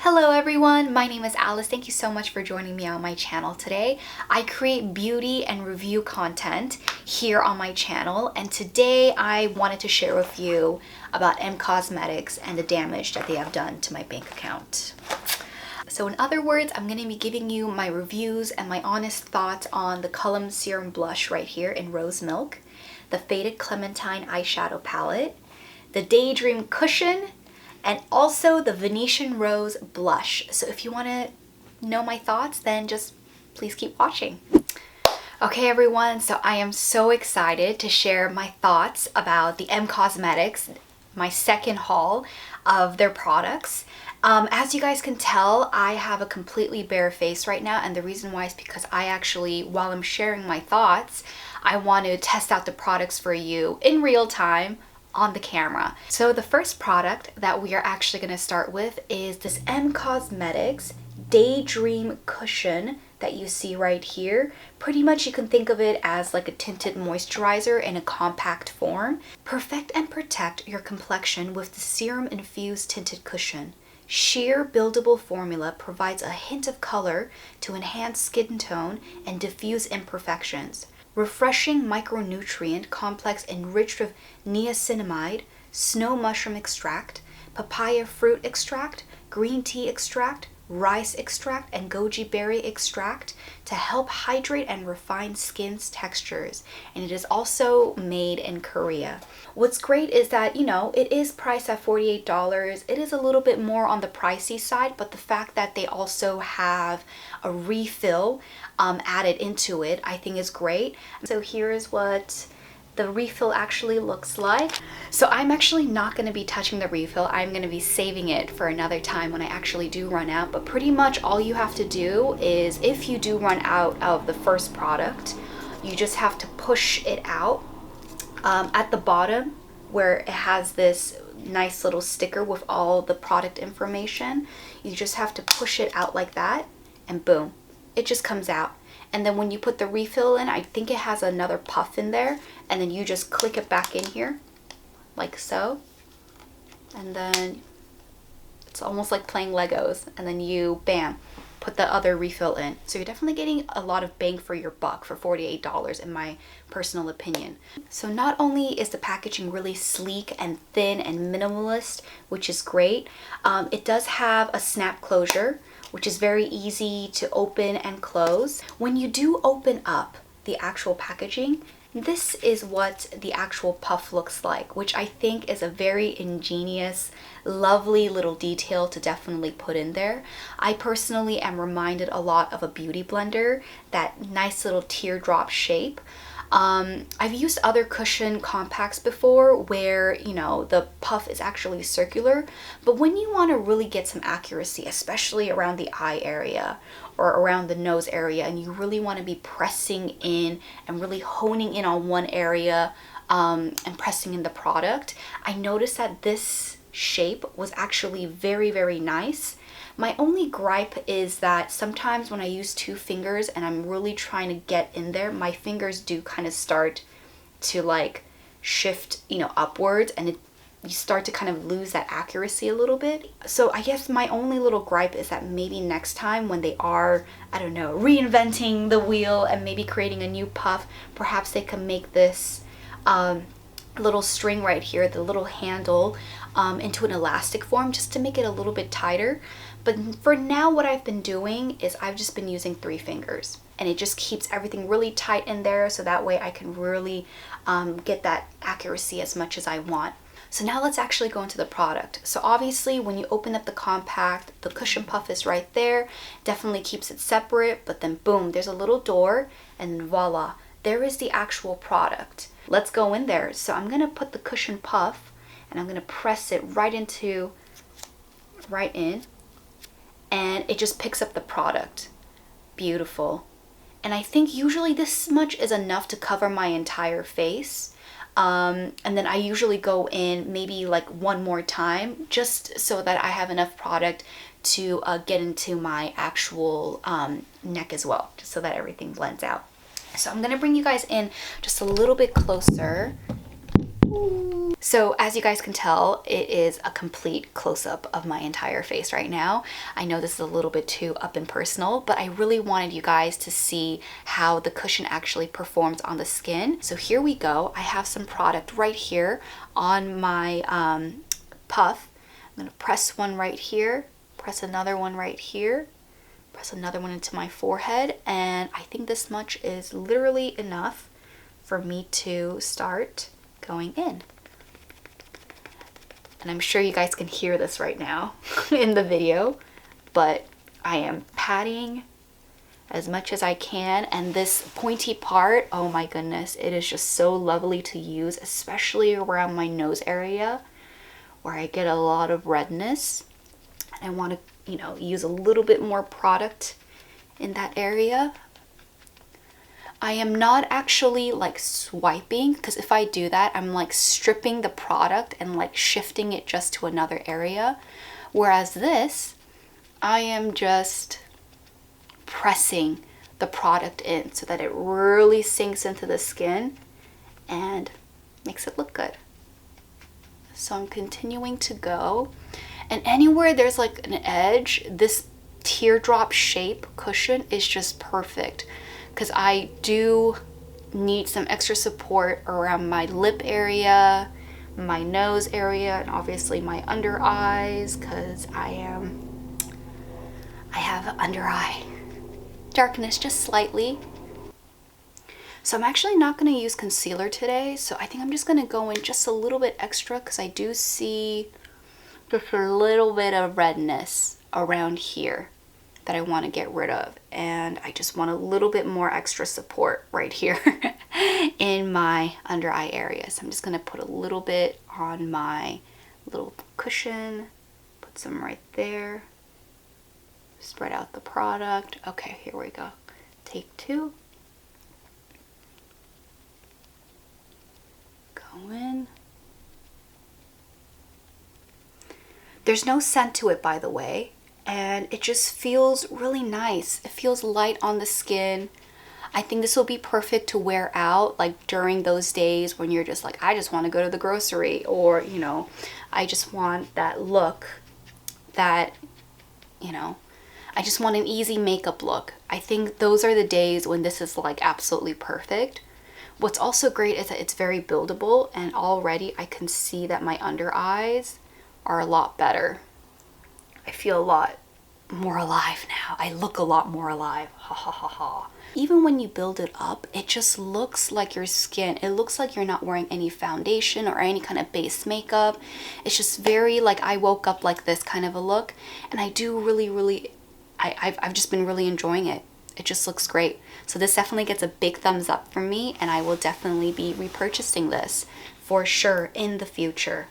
Hello everyone, my name is Alice. Thank you so much for joining me on my channel today. I create beauty and review content here on my channel, and today I wanted to share with you about M Cosmetics and the damage that they have done to my bank account. So in other words, I'm going to be giving you my reviews and my honest thoughts on the Drop Serum blush right here in Rose Milk, the Faded Clementine eyeshadow palette, the Daydream Cushion, and also the Venetian Rose blush. So if you want to know my thoughts, then just please keep watching. Okay everyone, so I am so excited to share my thoughts about the M Cosmetics, my second haul of their products. As you guys can tell, I have a completely bare face right now, and the reason why is because I actually, while I'm sharing my thoughts, I want to test out the products for you in real time on the camera. So the first product that we are actually going to start with is this M Cosmetics Daydream Cushion that you see right here. Pretty much you can think of it as like a tinted moisturizer in a compact form. Perfect and protect your complexion with the serum infused tinted cushion. Sheer buildable formula provides a hint of color to enhance skin tone and diffuse imperfections. Refreshing micronutrient complex enriched with niacinamide, snow mushroom extract, papaya fruit extract, green tea extract, rice extract, and goji berry extract to help hydrate and refine skin's textures. And it is also made in Korea. What's great is that, you know, it is priced at $48. It is a little bit more on the pricey side, but the fact that they also have a refill added into it, I think is great. So here's what the refill actually looks like. So I'm actually not going to be touching the refill. I'm going to be saving it for another time when I actually do run out. But pretty much all you have to do is, if you do run out of the first product, you just have to push it out at the bottom where it has this nice little sticker with all the product information. You just have to push it out like that, and boom, it just comes out. And then when you put the refill in, I think it has another puff in there, and then you just click it back in here like so, and then it's almost like playing Legos, and then you bam, put the other refill in. So you're definitely getting a lot of bang for your buck for $48 in my personal opinion. So not only is the packaging really sleek and thin and minimalist, which is great, it does have a snap closure, which is very easy to open and close. When you do open up the actual packaging, this is what the actual puff looks like, which I think is a very ingenious, lovely little detail to definitely put in there. I personally am reminded a lot of a beauty blender, that nice little teardrop shape. I've used other cushion compacts before where, you know, the puff is actually circular, but when you want to really get some accuracy, especially around the eye area or around the nose area, and you really want to be pressing in and really honing in on one area and pressing in the product, I noticed that this shape was actually very, very nice. My only gripe is that sometimes when I use two fingers and I'm really trying to get in there, my fingers do kind of start to like shift, you know, upwards, and you start to kind of lose that accuracy a little bit. So I guess my only little gripe is that maybe next time when they are, I don't know, reinventing the wheel and maybe creating a new puff, perhaps they can make this little string right here, the little handle, into an elastic form just to make it a little bit tighter. But for now, what I've been doing is I've just been using 3 fingers, and it just keeps everything really tight in there, so that way I can really get that accuracy as much as I want. So now let's actually go into the product. So obviously when you open up the compact, the cushion puff is right there, definitely keeps it separate, but then boom, there's a little door, and voila, there is the actual product. Let's go in there. So I'm gonna put the cushion puff and I'm gonna press it right in, and it just picks up the product. Beautiful. And I think usually this much is enough to cover my entire face. And then I usually go in maybe like one more time just so that I have enough product to get into my actual neck as well, just so that everything blends out. So I'm gonna bring you guys in just a little bit closer So as you guys can tell, it is a complete close-up of my entire face right now. I know this is a little bit too up and personal, but I really wanted you guys to see how the cushion actually performs on the skin. So here we go. I have some product right here on my puff. I'm gonna press one right here, press another one right here, press another one into my forehead, and I think this much is literally enough for me to start going in. And I'm sure you guys can hear this right now in the video, but I am patting as much as I can. And this pointy part, oh my goodness, it is just so lovely to use, especially around my nose area where I get a lot of redness. And I want to, you know, use a little bit more product in that area. I am not actually like swiping, because if I do that, I'm like stripping the product and like shifting it just to another area. Whereas this, I am just pressing the product in so that it really sinks into the skin and makes it look good. So I'm continuing to go. And anywhere there's like an edge, this teardrop shape cushion is just perfect, because I do need some extra support around my lip area, my nose area, and obviously my under eyes, because I have under eye darkness just slightly. So I'm actually not going to use concealer today, so I think I'm just going to go in just a little bit extra, because I do see just a little bit of redness around here that I want to get rid of, and I just want a little bit more extra support right here in my under eye area. So I'm just going to put a little bit on my little cushion, put some right there, spread out the product. Okay, here we go. Take two. Go in. There's no scent to it, by the way, and it just feels really nice. It feels light on the skin. I think this will be perfect to wear out like during those days when you're just like, I just want to go to the grocery, or, you know, I just want that look that, you know, I just want an easy makeup look. I think those are the days when this is like absolutely perfect. What's also great is that it's very buildable, and already I can see that my under eyes are a lot better. I feel a lot more alive now. I look a lot more alive. Ha ha ha ha. Even when you build it up, it just looks like your skin. It looks like you're not wearing any foundation or any kind of base makeup. It's just very like I woke up like this kind of a look. And I do really, I've just been really enjoying it. It just looks great. So this definitely gets a big thumbs up from me, and I will definitely be repurchasing this for sure in the future.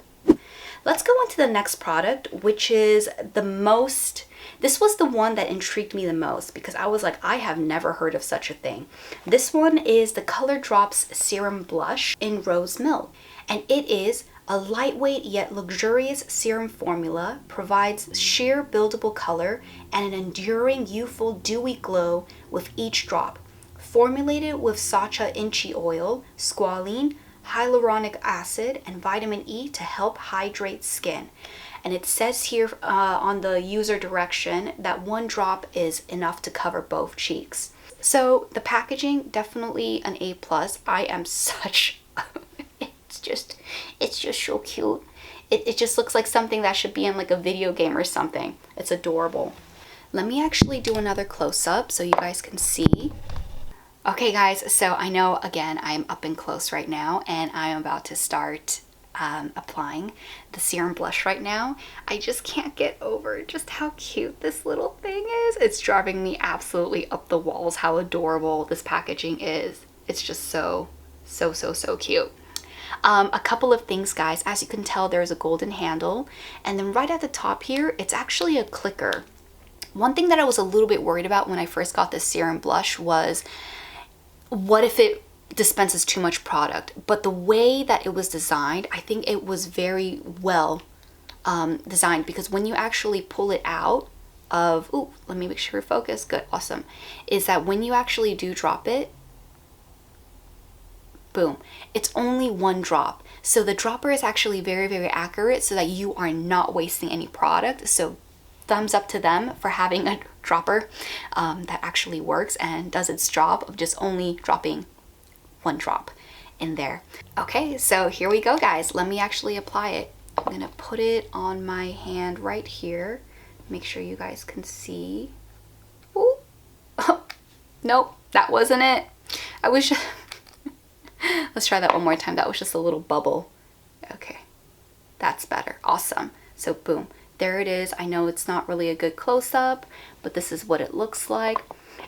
Let's go on to the next product, which is this was the one that intrigued me the most, because I was like, I have never heard of such a thing. This one is the Color Drops Serum Blush in Rose Milk, and it is a lightweight yet luxurious serum formula, provides sheer buildable color and an enduring youthful dewy glow with each drop. Formulated with Sacha Inchi oil, squalene, hyaluronic acid, and vitamin E to help hydrate skin. And it says here on the user direction that one drop is enough to cover both cheeks. So the packaging, definitely an A+. I am such it's just so cute. It just looks like something that should be in like a video game or something. It's adorable. Let me actually do another close-up so you guys can see. Okay guys, so I know again I'm up and close right now, and I am about to start applying the serum blush right now. I just can't get over just how cute this little thing is. It's driving me absolutely up the walls how adorable this packaging is. It's just so cute. A couple of things, guys. As you can tell, there's a golden handle, and then right at the top here, it's actually a clicker. One thing that I was a little bit worried about when I first got this serum blush was, what if it dispenses too much product? But the way that it was designed, I think it was very well designed, because when you actually pull it out of, ooh, let me make sure focus, good, awesome, is that when you actually do drop it, boom. It's only one drop. So the dropper is actually very, very accurate so that you are not wasting any product. So thumbs up to them for having a dropper that actually works and does its job of just only dropping one drop in there. Okay, so here we go, guys. Let me actually apply it. I'm gonna put it on my hand right here. Make sure you guys can see. Ooh. Nope, that wasn't it. I wish. Let's try that one more time. That was just a little bubble. Okay, that's better. Awesome. So boom, there it is. I know it's not really a good close-up, but this is what it looks like.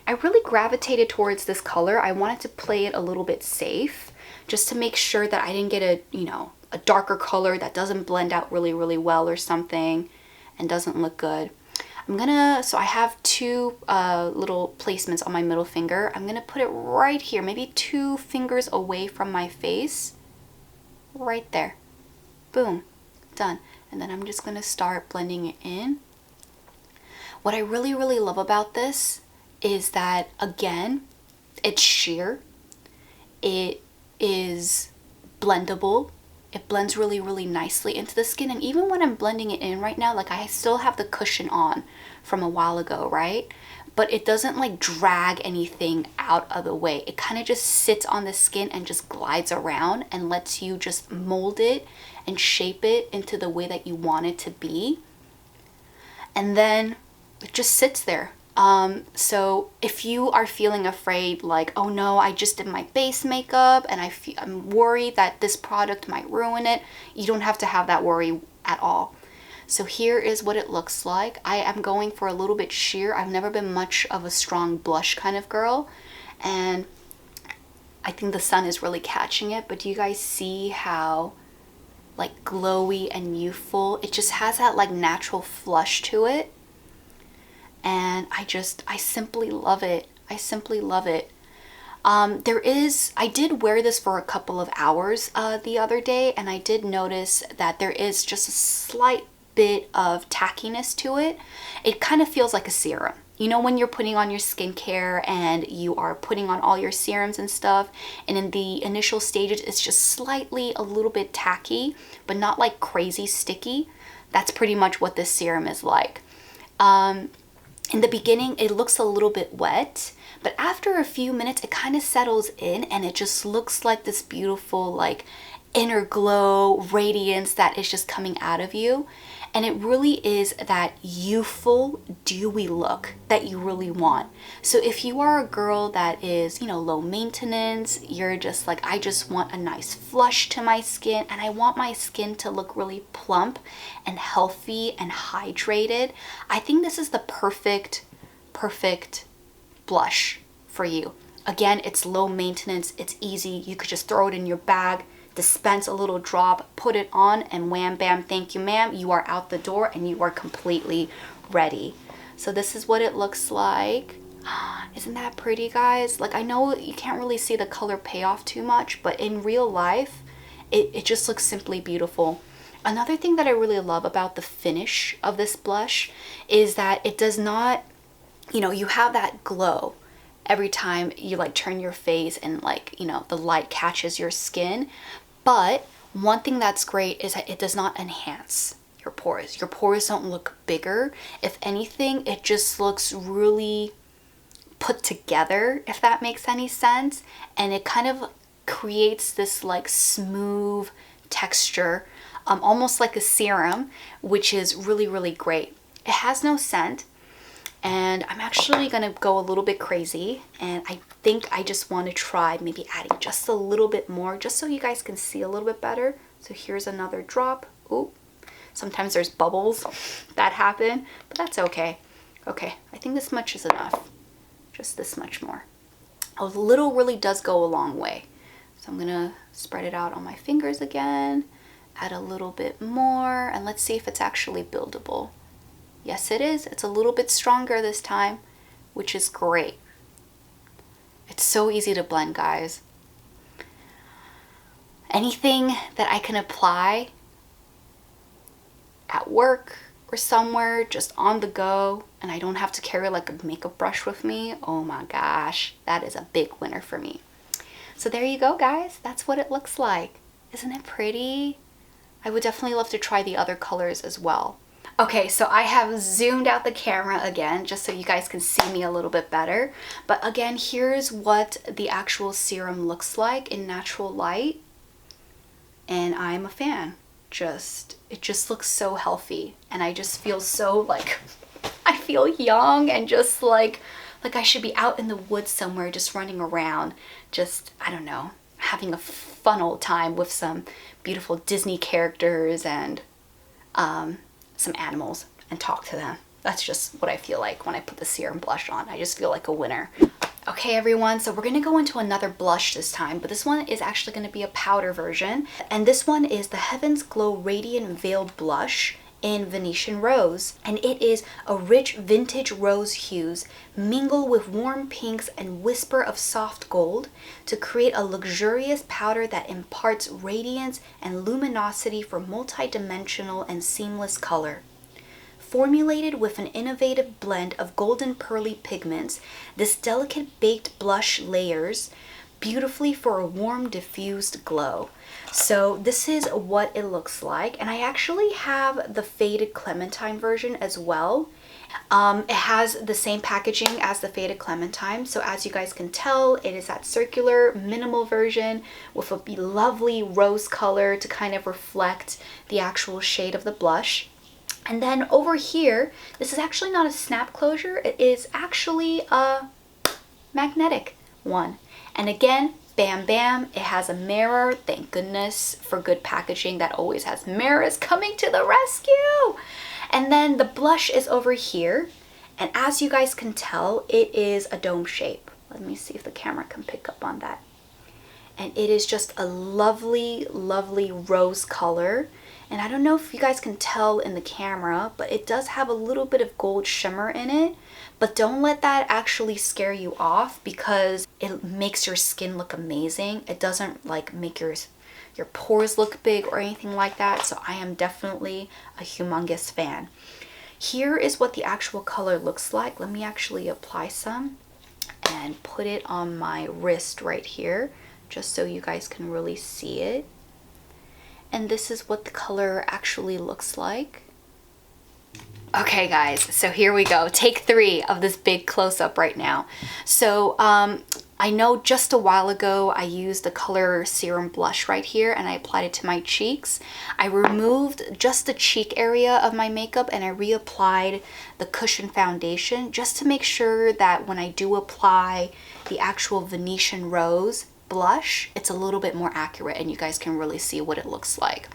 I really gravitated towards this color. I wanted to play it a little bit safe, just to make sure that I didn't get a, you know, a darker color that doesn't blend out really, really well or something and doesn't look good. So I have two little placements on my middle finger. I'm gonna put it right here, maybe 2 fingers away from my face. Right there. Boom, done. And then I'm just gonna start blending it in. What I really, really love about this is that, again, it's sheer. It is blendable. It blends really, really nicely into the skin. And even when I'm blending it in right now, like I still have the cushion on from a while ago, right? But it doesn't like drag anything out of the way. It kind of just sits on the skin and just glides around and lets you just mold it and shape it into the way that you want it to be. And then it just sits there. So if you are feeling afraid, like, oh no, I just did my base makeup and I'm worried that this product might ruin it, you don't have to have that worry at all. So here is what it looks like. I am going for a little bit sheer. I've never been much of a strong blush kind of girl, and I think the sun is really catching it, but do you guys see how like glowy and youthful? It just has that like natural flush to it. And I simply love it. I simply love it. I did wear this for a couple of hours the other day, and I did notice that there is just a slight bit of tackiness to it. It kind of feels like a serum. You know, when you're putting on your skincare and you are putting on all your serums and stuff, and in the initial stages, it's just slightly a little bit tacky, but not like crazy sticky. That's pretty much what this serum is like. In the beginning, it looks a little bit wet, but after a few minutes, it kind of settles in and it just looks like this beautiful, like, inner glow, radiance that is just coming out of you. And it really is that youthful, dewy look that you really want. So if you are a girl that is, you know, low maintenance, you're just like, I just want a nice flush to my skin and I want my skin to look really plump and healthy and hydrated, I think this is the perfect blush for you. Again, it's low maintenance, it's easy. You could just throw it in your bag, dispense a little drop, put it on, and wham bam, thank you ma'am, you are out the door and you are completely ready. So this is what it looks like. Isn't that pretty, guys? Like, I know you can't really see the color payoff too much, but in real life it just looks simply beautiful. Another thing that I really love about the finish of this blush is that it does not, you know, you have that glow every time you like turn your face and like, you know, the light catches your skin. But one thing that's great is that it does not enhance your pores. Your pores don't look bigger. If anything, it just looks really put together, if that makes any sense. And it kind of creates this like smooth texture, almost like a serum, which is really, really great. It has no scent. And I'm actually gonna go a little bit crazy, and I think I just want to try maybe adding just a little bit more, just so you guys can see a little bit better. So here's another drop. Ooh, sometimes there's bubbles that happen, but that's okay. Okay, I think this much is enough. Just this much more. A little really does go a long way. So I'm gonna spread it out on my fingers again, add a little bit more, and let's see if it's actually buildable. Yes, it is. It's a little bit stronger this time, which is great. It's so easy to blend, guys. Anything that I can apply at work or somewhere, just on the go, and I don't have to carry like a makeup brush with me, oh my gosh, that is a big winner for me. So there you go, guys. That's what it looks like. Isn't it pretty? I would definitely love to try the other colors as well. Okay, so I have zoomed out the camera again just so you guys can see me a little bit better. But again, here's what the actual serum looks like in natural light. And I'm a fan. It just looks so healthy. And I just feel so like, I feel young and just like I should be out in the woods somewhere just running around. Just, I don't know, having a fun old time with some beautiful Disney characters and some animals and talk to them. That's just what I feel like when I put the serum blush on. I just feel like a winner. Okay everyone, so we're gonna go into another blush this time, but this one is actually gonna be a powder version. And this one is the Heaven's Glow Radiant Veil Blush in Venetian Rose. And it is a rich vintage rose hues mingle with warm pinks and whisper of soft gold to create a luxurious powder that imparts radiance and luminosity for multi-dimensional and seamless color. Formulated with an innovative blend of golden pearly pigments, this delicate baked blush layers beautifully for a warm diffused glow. So this is what it looks like, and I actually have the Faded Clementine version as well. It has the same packaging as the Faded Clementine, so as you guys can tell, it is that circular minimal version with a lovely rose color to kind of reflect the actual shade of the blush. And then over here, this is actually not a snap closure, it is actually a magnetic one. And again, bam bam, it has a mirror. Thank goodness for good packaging that always has mirrors coming to the rescue. And then the blush is over here, and as you guys can tell, it is a dome shape. Let me see if the camera can pick up on that. And it is just a lovely, lovely rose color. And I don't know if you guys can tell in the camera, but it does have a little bit of gold shimmer in it. But don't let that actually scare you off, because it makes your skin look amazing. It doesn't like make your pores look big or anything like that. So I am definitely a humongous fan. Here is what the actual color looks like. Let me actually apply some and put it on my wrist right here, just so you guys can really see it. And this is what the color actually looks like. Okay guys, so here we go. Take 3 of this big close-up right now. So I know just a while ago I used the color serum blush right here and I applied it to my cheeks. I removed just the cheek area of my makeup and I reapplied the cushion foundation just to make sure that when I do apply the actual Venetian Rose blush, it's a little bit more accurate and you guys can really see what it looks like.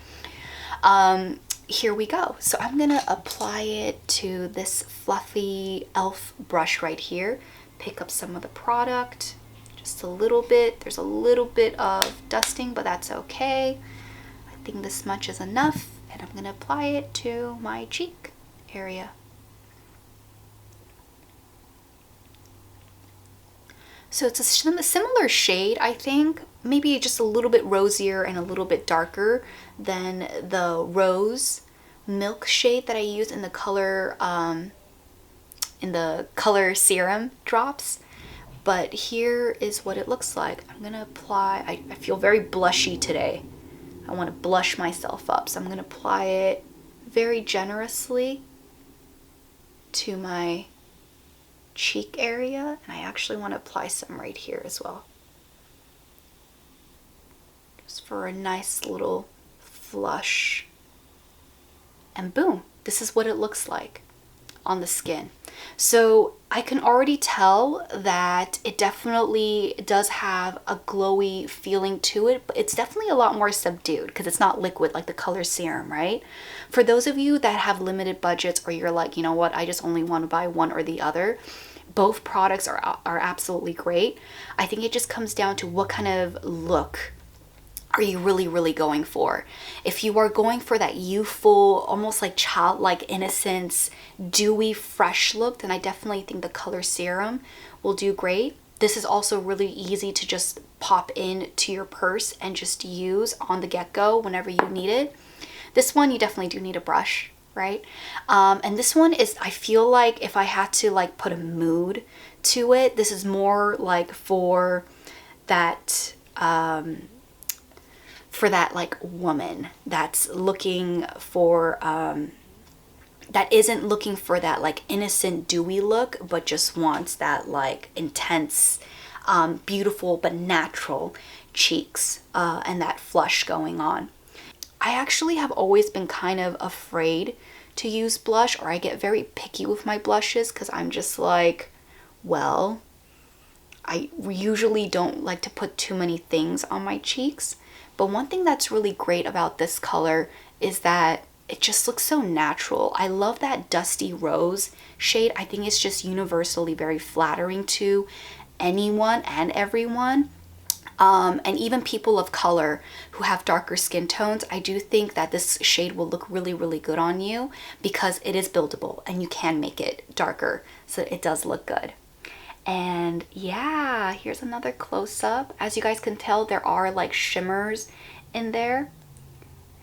Here we go. So I'm gonna apply it to this fluffy e.l.f. brush right here. Pick up some of the product, just a little bit. There's a little bit of dusting, but that's okay. I think this much is enough, and I'm gonna apply it to my cheek area. So it's a similar shade, I think, maybe just a little bit rosier and a little bit darker than the rose milk shade that I use in the color serum drops. But here is what it looks like. I'm gonna apply, I feel very blushy today. I want to blush myself up, so I'm gonna apply it very generously to my cheek area, and I actually want to apply some right here as well, just for a nice little flush. And boom, this is what it looks like on the skin. So I can already tell that it definitely does have a glowy feeling to it, but it's definitely a lot more subdued because it's not liquid like the color serum, right? For those of you that have limited budgets, or you're like, you know what, I just only want to buy one or the other, both products are absolutely great. I think it just comes down to what kind of look are you really going for. If you are going for that youthful, almost like childlike innocence, dewy, fresh look, then I definitely think the color serum will do great. This is also really easy to just pop in to your purse and just use on the get-go whenever you need it. This one, you definitely do need a brush, right? And this one is, I feel like if I had to like put a mood to it, this is more like for that like woman that's looking for that isn't looking for that like innocent dewy look, but just wants that like intense, beautiful but natural cheeks, and that flush going on. I actually have always been kind of afraid to use blush, or I get very picky with my blushes because I'm just like, well, I usually don't like to put too many things on my cheeks. But one thing that's really great about this color is that it just looks so natural. I love that dusty rose shade. I think it's just universally very flattering to anyone and everyone. And even people of color who have darker skin tones, I do think that this shade will look really, really good on you because it is buildable and you can make it darker, so it does look good. And yeah, here's another close-up. As you guys can tell, there are like shimmers in there.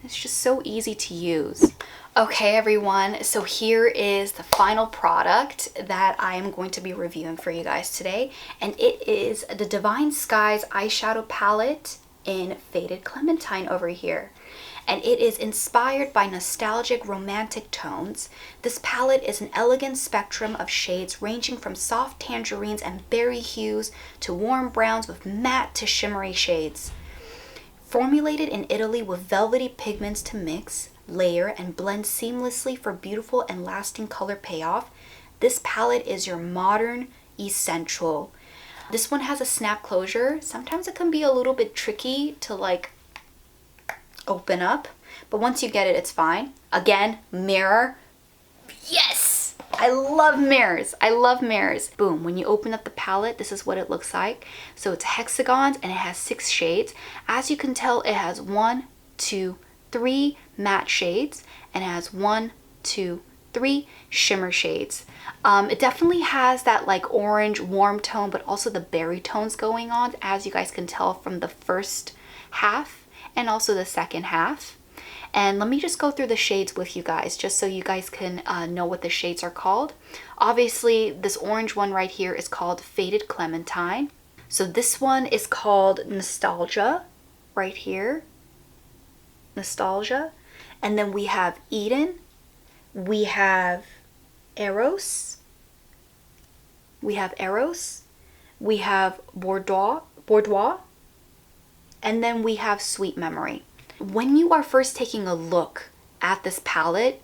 It's just so easy to use. Okay everyone, so here is the final product that I am going to be reviewing for you guys today, and it is the Divine Skies eyeshadow palette in Faded Clementine over here. And it is inspired by nostalgic romantic tones. This palette is an elegant spectrum of shades ranging from soft tangerines and berry hues to warm browns with matte to shimmery shades. Formulated in Italy with velvety pigments to mix, layer, and blend seamlessly for beautiful and lasting color payoff, this palette is your modern essential. This one has a snap closure. Sometimes it can be a little bit tricky to like open up, but once you get it, it's fine. Again, mirror. Yes! I love mirrors. I love mirrors. Boom. When you open up the palette, this is what it looks like. So it's hexagons and it has 6 shades. As you can tell, it has 1, 2, 3 matte shades and it has 1, 2, 3 shimmer shades. It definitely has that like orange warm tone, but also the berry tones going on, as you guys can tell from the first half and also the second half. And let me just go through the shades with you guys, just so you guys can know what the shades are called. Obviously, this orange one right here is called Faded Clementine. So this one is called Nostalgia, right here. Nostalgia. And then we have Eden. We have Eros. We have Eros. We have Boudoir. And then we have Sweet Memory. When you are first taking a look at this palette,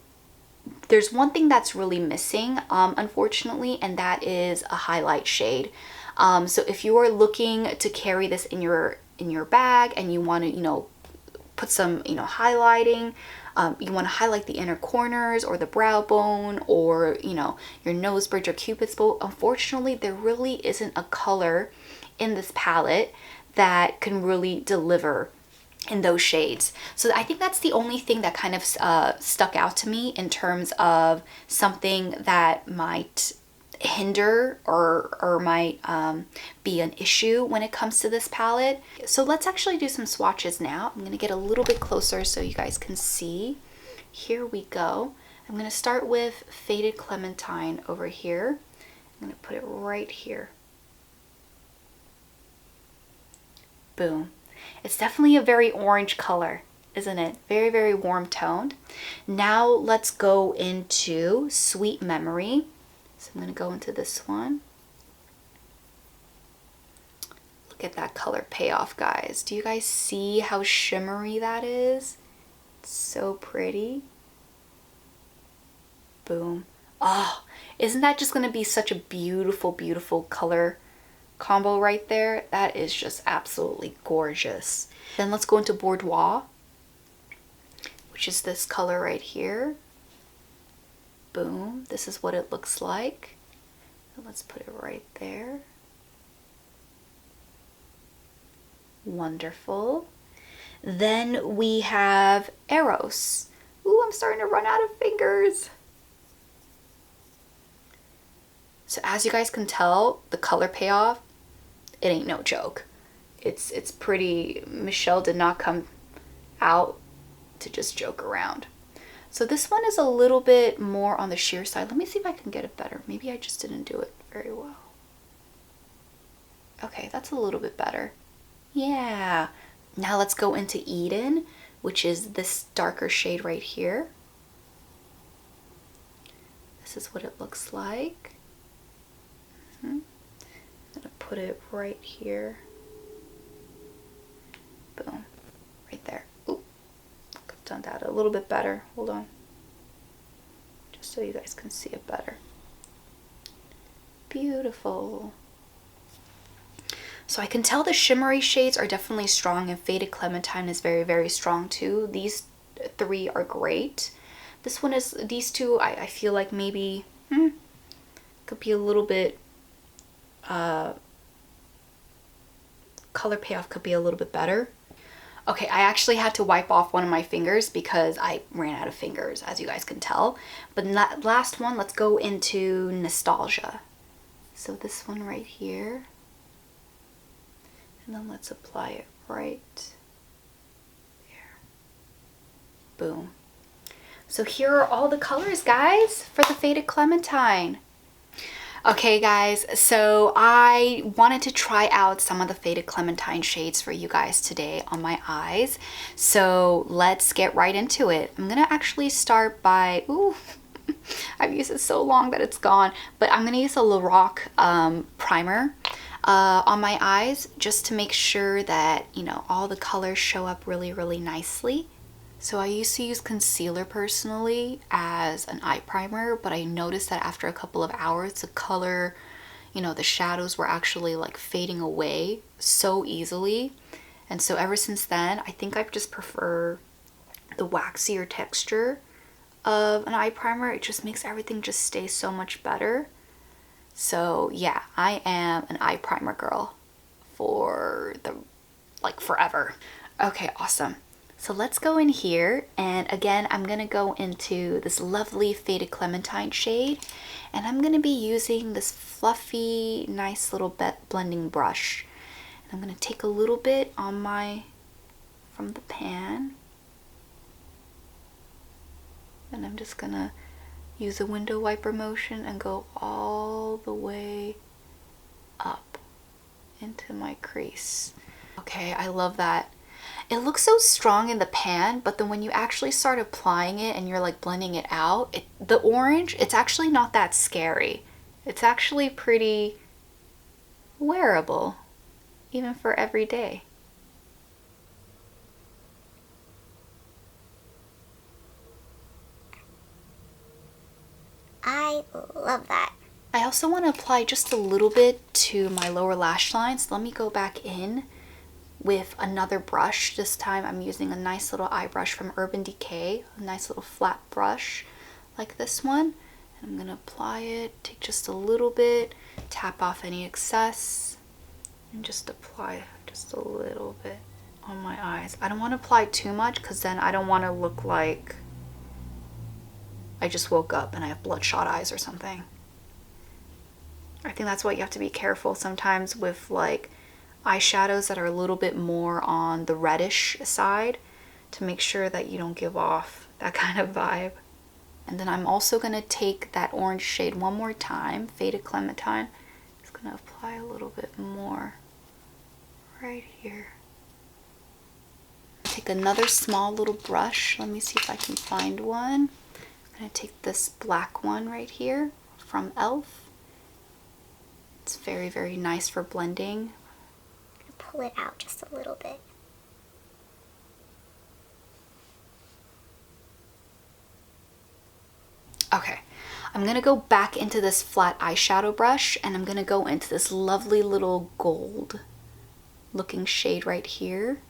there's one thing that's really missing, unfortunately, and that is a highlight shade. So if you are looking to carry this in your bag and you want to, you know, put some, you know, highlighting, you want to highlight the inner corners or the brow bone or, you know, your nose bridge or cupid's bow, unfortunately, there really isn't a color in this palette that can really deliver in those shades. So I think that's the only thing that kind of stuck out to me in terms of something that might hinder or might be an issue when it comes to this palette. So let's actually do some swatches now. I'm going to get a little bit closer so you guys can see. Here we go. I'm going to start with Faded Clementine over here. I'm going to put it right here. Boom. It's definitely a very orange color, isn't it? Very, very warm toned. Now let's go into Sweet Memory. So I'm going to go into this one. Look at that color payoff, guys. Do you guys see how shimmery that is? It's so pretty. Boom. Oh, isn't that just going to be such a beautiful, beautiful color combo right there? That is just absolutely gorgeous. Then let's go into Boudoir, which is this color right here. Boom. This is what it looks like. And let's put it right there. Wonderful. Then we have Eros. Ooh, I'm starting to run out of fingers. So as you guys can tell, the color payoff, it ain't no joke. It's pretty. Michelle did not come out to just joke around. So this one is a little bit more on the sheer side. Let me see if I can get it better. Maybe I just didn't do it very well. Okay, that's a little bit better. Yeah. Now let's go into Eden, which is this darker shade right here. This is what it looks like. I'm gonna put it right here. Boom. Right there. Ooh. Could have done that a little bit better. Hold on. Just so you guys can see it better. Beautiful. So I can tell the shimmery shades are definitely strong, and Faded Clementine is very, very strong too. These three are great. This one is, these two, I feel like maybe could be a little bit, color payoff could be a little bit better. Okay, I actually had to wipe off one of my fingers because I ran out of fingers, as you guys can tell. But last one, let's go into Nostalgia. So this one right here. And then let's apply it right there. Boom. So here are all the colors, guys, for the Faded Clementine. Okay guys, so I wanted to try out some of the Faded Clementine shades for you guys today on my eyes. So let's get right into it. I'm gonna actually start by, ooh, I've used it so long that it's gone, but I'm gonna use a Lorac primer on my eyes just to make sure that, you know, all the colors show up really, really nicely. So I used to use concealer personally as an eye primer, but I noticed that after a couple of hours, the color, you know, the shadows were actually like fading away so easily. And so ever since then, I think I just prefer the waxier texture of an eye primer. It just makes everything just stay so much better. So yeah, I am an eye primer girl for the, like, forever. Okay, awesome. So let's go in here, and again, I'm gonna go into this lovely Faded Clementine shade, and I'm gonna be using this fluffy, nice little blending brush. And I'm gonna take a little bit on from the pan, and I'm just gonna use a window wiper motion and go all the way up into my crease. Okay, I love that. It looks so strong in the pan, but then when you actually start applying it and you're like blending it out, the orange, it's actually not that scary. It's actually pretty wearable, even for every day. I love that. I also want to apply just a little bit to my lower lash lines. Let me go back in with another brush. This time I'm using a nice little eye brush from Urban Decay, a nice little flat brush like this one. And I'm going to apply it, take just a little bit, tap off any excess, and just apply just a little bit on my eyes. I don't want to apply too much because then I don't want to look like I just woke up and I have bloodshot eyes or something. I think that's why you have to be careful sometimes with like eyeshadows that are a little bit more on the reddish side, to make sure that you don't give off that kind of vibe. And then I'm also going to take that orange shade one more time, Faded Clementine. Just going to apply a little bit more right here. Take another small little brush. Let me see if I can find one. I'm going to take this black one right here from e.l.f. It's very, very nice for blending. Pull it out just a little bit. Okay, I'm gonna go back into this flat eyeshadow brush, and I'm gonna go into this lovely little gold looking shade right here,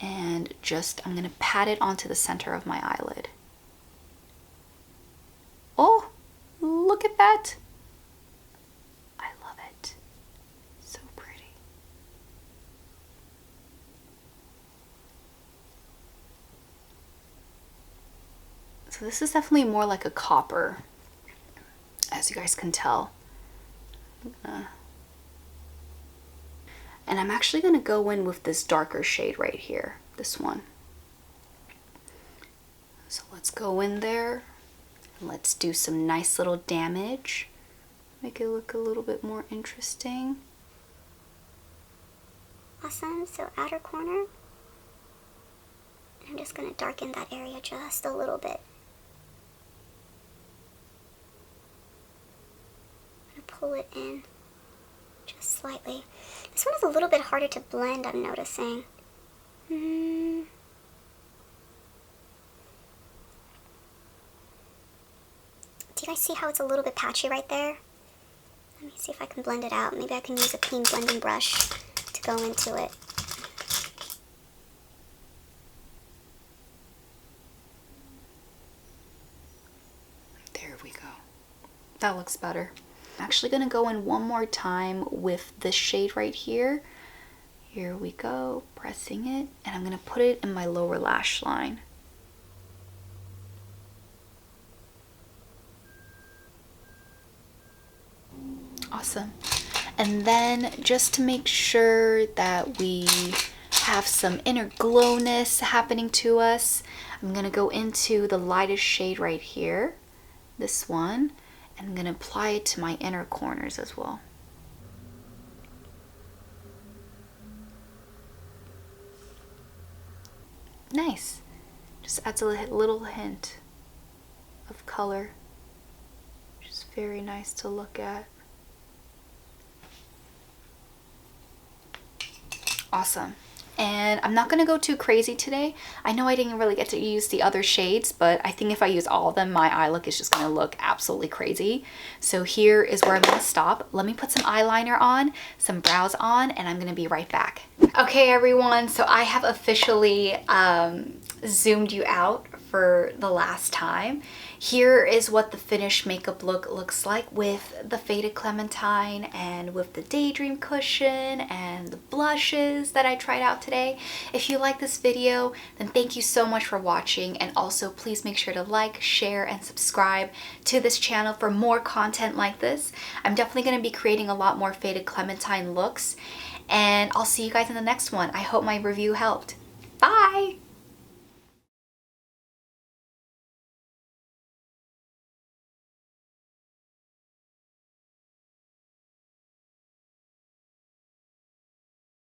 and just I'm gonna pat it onto the center of my eyelid. Oh, look at that. I love it. So pretty. So this is definitely more like a copper, as you guys can tell. And I'm actually going to go in with this darker shade right here, this one. So let's go in there and let's do some nice little damage. Make it look a little bit more interesting. Awesome, so outer corner. I'm just going to darken that area just a little bit. I'm going to pull it in just slightly. This one is a little bit harder to blend, I'm noticing. Do you guys see how it's a little bit patchy right there? Let me see if I can blend it out. Maybe I can use a clean blending brush to go into it. There we go. That looks better. I'm actually gonna go in one more time with this shade right here. Here we go, pressing it, and I'm gonna put it in my lower lash line. Awesome. And then just to make sure that we have some inner glowness happening to us, I'm gonna go into the lightest shade right here, this one, and I'm gonna apply it to my inner corners as well. Nice. Just adds a little hint of color, which is very nice to look at. Awesome. And I'm not going to go too crazy today. I know I didn't really get to use the other shades, but I think if I use all of them, my eye look is just going to look absolutely crazy. So here is where I'm going to stop. Let me put some eyeliner on, some brows on, and I'm going to be right back. Okay, everyone, so I have officially zoomed you out for the last time. Here is what the finished makeup look looks like with the Faded Clementine and with the Daydream Cushion and the blushes that I tried out today. If you like this video, then thank you so much for watching, and also please make sure to like, share, and subscribe to this channel for more content like this. I'm definitely going to be creating a lot more Faded Clementine looks, and I'll see you guys in the next one. I hope my review helped. Bye!